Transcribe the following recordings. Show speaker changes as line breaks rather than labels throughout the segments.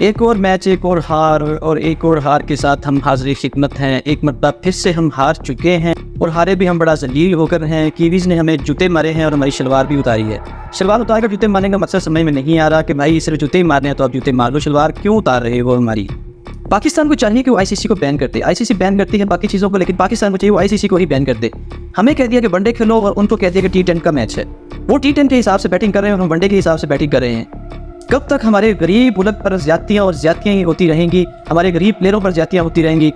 एक और मैच, एक और हार और एक और हार के साथ हम हाज़िर खिदमत हैं। एक मरतबा फिर से हम हार चुके हैं और हारे भी हम बड़ा ज़लील होकर हैं। कीवीज़ ने हमें जूते मारे हैं और हमारी शलवार भी उतारी है। शलवार उतार कर जूते मारने का मकसद समझ में नहीं आ रहा कि भाई सिर्फ जूते ही मारने हैं तो आप जूते मार लो, शलवार क्यों उतार रहे हो हमारी। पाकिस्तान को चाहिए कि वो आईसीसी को बैन करते। आईसीसी बैन करती है बाकी चीज़ों को, लेकिन पाकिस्तान को चाहिए वो आईसीसी को ही बैन कर दे। हमें कह दिया कि वनडे खेलो और उनको कह दिया कि T10 का मैच है। वो T10 के हिसाब से बैटिंग कर रहे हैं और हम वनडे के हिसाब से बैटिंग कर रहे हैं। कब तक हमारे गरीब मुल्क पर ज़्यादतियाँ और ज़्यादतियाँ ही होती रहेंगी, हमारे गरीब प्लेयरों पर ज़्यादतियाँ होती रहेंगी।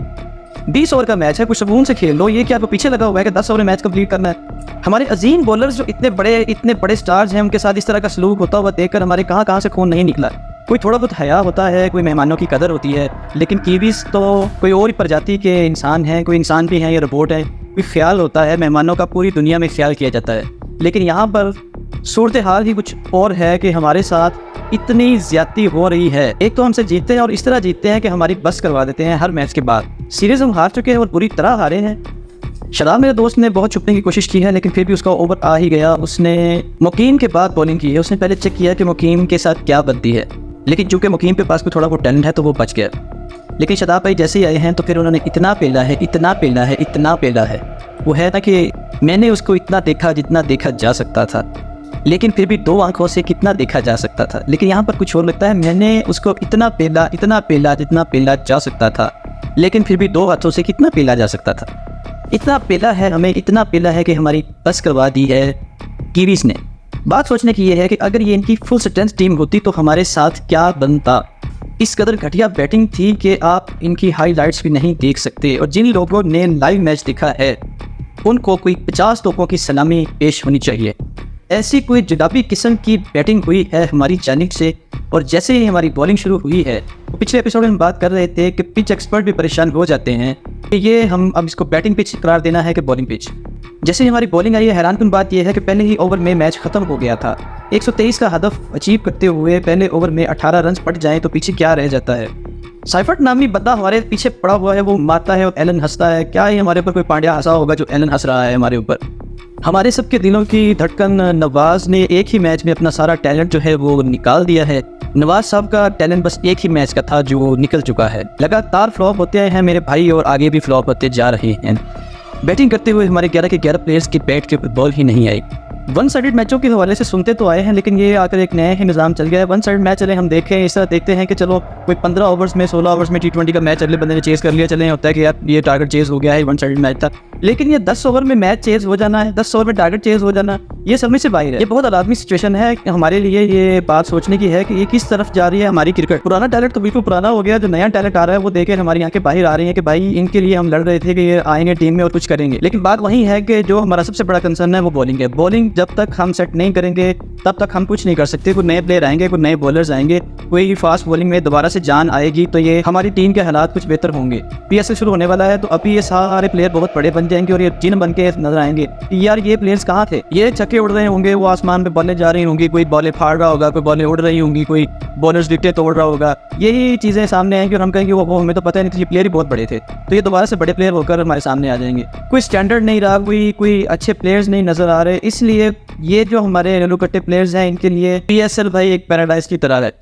20 ओवर का मैच है, कुछ सुकून से खेल लो। ये क्या आपको पीछे लगा हुआ है कि 10 ओवर में मैच कंप्लीट करना है। हमारे अजीम बॉलर्स जो इतने बड़े स्टार्स हैं, उनके साथ इस तरह का सलूक होता हुआ देखकर हमारे कहाँ से खून नहीं निकला। कोई थोड़ा बहुत हया होता है, कोई मेहमानों की कदर होती है, लेकिन कीवीज़ तो कोई और ही प्रजाति के इंसान हैं। कोई इंसान भी हैं, ये रोबोट है। कोई ख्याल होता है, मेहमानों का पूरी दुनिया में ख्याल किया जाता है, लेकिन यहाँ पर सूरत हाल ही कुछ और है कि हमारे साथ इतनी ज़्यादती हो रही है। एक तो हमसे जीतते हैं और इस तरह जीतते हैं कि हमारी बस करवा देते हैं हर मैच के बाद। सीरीज़ हम हार चुके हैं और बुरी तरह हारे हैं। शादाब मेरे दोस्त ने बहुत छुपने की कोशिश की है, लेकिन फिर भी उसका ओवर आ ही गया। उसने मुकीम के बाद बॉलिंग की है। उसने पहले चेक किया कि मुकीम के साथ क्या बनती है, लेकिन चूँकि मुकीम के पास कोई थोड़ा बहुत टैलेंट है तो वो बच गया। लेकिन शादाब भाई जैसे ही आए हैं तो फिर उन्होंने इतना पेला है। वो है ना कि मैंने उसको इतना देखा जितना देखा जा सकता था, लेकिन फिर भी 2 आंखों से कितना देखा जा सकता था। लेकिन यहाँ पर कुछ और लगता है, मैंने उसको इतना पेला जितना पेला जा सकता था, लेकिन फिर भी 2 हाथों से कितना पेला जा सकता था। इतना पेला है, हमें इतना पेला है कि हमारी बस करवा दी है कीवीज़ ने। बात सोचने की ये है कि अगर ये इनकी फुल स्ट्रेंथ टीम होती तो हमारे साथ क्या बनता। इस कदर घटिया बैटिंग थी कि आप इनकी हाईलाइट्स भी नहीं देख सकते। और जिन लोगों ने लाइव मैच देखा है उनको कोई 50 तोपों की सलामी पेश होनी चाहिए। ऐसी कोई जनाबी किस्म की बैटिंग हुई है हमारी जानिब से। और जैसे ही हमारी बॉलिंग शुरू हुई है, तो पिछले एपिसोड में बात कर रहे थे कि पिच एक्सपर्ट भी परेशान हो जाते हैं कि ये हम अब इसको बैटिंग पिच करार देना है कि बॉलिंग पिच। जैसे ही हमारी बॉलिंग आई है, हैरानकुन बात यह है कि पहले ही ओवर में मैच ख़त्म हो गया था। 123 का हदफ अचीव करते हुए पहले ओवर में 18 रन पट जाएँ तो पीछे क्या रह जाता है। साइफर्ट नामी बंदा हमारे पीछे पड़ा हुआ है, वो मारता है और एलन हंसता है। क्या ही हमारे ऊपर कोई पांड्या हंसा होगा जो एलन हंस रहा है हमारे ऊपर। हमारे सबके दिलों की धड़कन नवाज़ ने एक ही मैच में अपना सारा टैलेंट जो है वो निकाल दिया है। नवाज़ साहब का टैलेंट बस एक ही मैच का था जो निकल चुका है। लगातार फ्लॉप होते हैं मेरे भाई और आगे भी फ्लॉप होते जा रहे हैं। बैटिंग करते हुए हमारे 11 के 11 प्लेयर्स की बैट के ऊपर बॉल ही नहीं आई। वन साइडेड मैचों के हवाले से सुनते तो आए हैं, लेकिन ये आकर एक नया ही निज़ाम चल गया है। वन साइड मैच चले हम देखें, इस तरह देखते हैं कि चलो कोई 15 ओवर्स में 16 ओवर्स में T20 का मैच अगले बंदे ने चेज़ कर लिया। चले होता है कि यार ये टारगेट चेज़ हो गया है, वन साइडेड मैच था। लेकिन ये 10 ओवर में मैच चेज़ हो जाना है, 10 ओवर में टारगेट चेज़ हो जाना, ये समझ से बाहर है। ये बहुत अलाज़मी सिचुएशन है हमारे लिए। ये बात सोचने की है कि ये किस तरफ जा रही है हमारी क्रिकेट। पुराना टैलेंट तो बिल्कुल पुराना हो गया, जो नया टैलेंट आ रहा है वो देखे हमारी आंखें बाहर आ रही है कि भाई इनके लिए हम लड़ रहे थे कि ये आएंगे टीम में और कुछ करेंगे। लेकिन बात वही है कि जो हमारा सबसे बड़ा कंसर्न है वो बॉलिंग है। बॉलिंग जब तक हम सेट नहीं करेंगे तब तक हम कुछ नहीं कर सकते। कोई नए प्लेयर आएंगे, कोई नए बॉलर्स आएंगे, कोई फास्ट बॉलिंग में दोबारा से जान आएगी तो ये हमारी टीम के हालात कुछ बेहतर होंगे। PSL शुरू होने वाला है तो अभी ये सारे प्लेयर बहुत बड़े बन जाएंगे और ये जिन बन के नजर आएंगे कि यार ये प्लेयर्स कहाँ थे। ये छक्के उड़ रहे होंगे, वो आसमान पे बॉलें जा रही होंगी, कोई बॉलें फाड़ रहा होगा, कोई बॉलें उड़ रही होंगी, कोई बॉलर्स विकेटें तोड़ रहा होगा। यही चीज़ें सामने आएंगी और हम कहेंगे वो हमें तो पता नहीं था, ये प्लेयर ही बहुत बड़े थे। तो ये दोबारा से बड़े प्लेयर होकर हमारे सामने आ जाएंगे। कोई स्टैंडर्ड नहीं रहा, कोई अच्छे प्लेयर्स नहीं नजर आ रहे। इसलिए ये जो हमारे रेलू कट्टे प्लेयर्स हैं इनके लिए PSL भाई एक पैराडाइज की तरह है।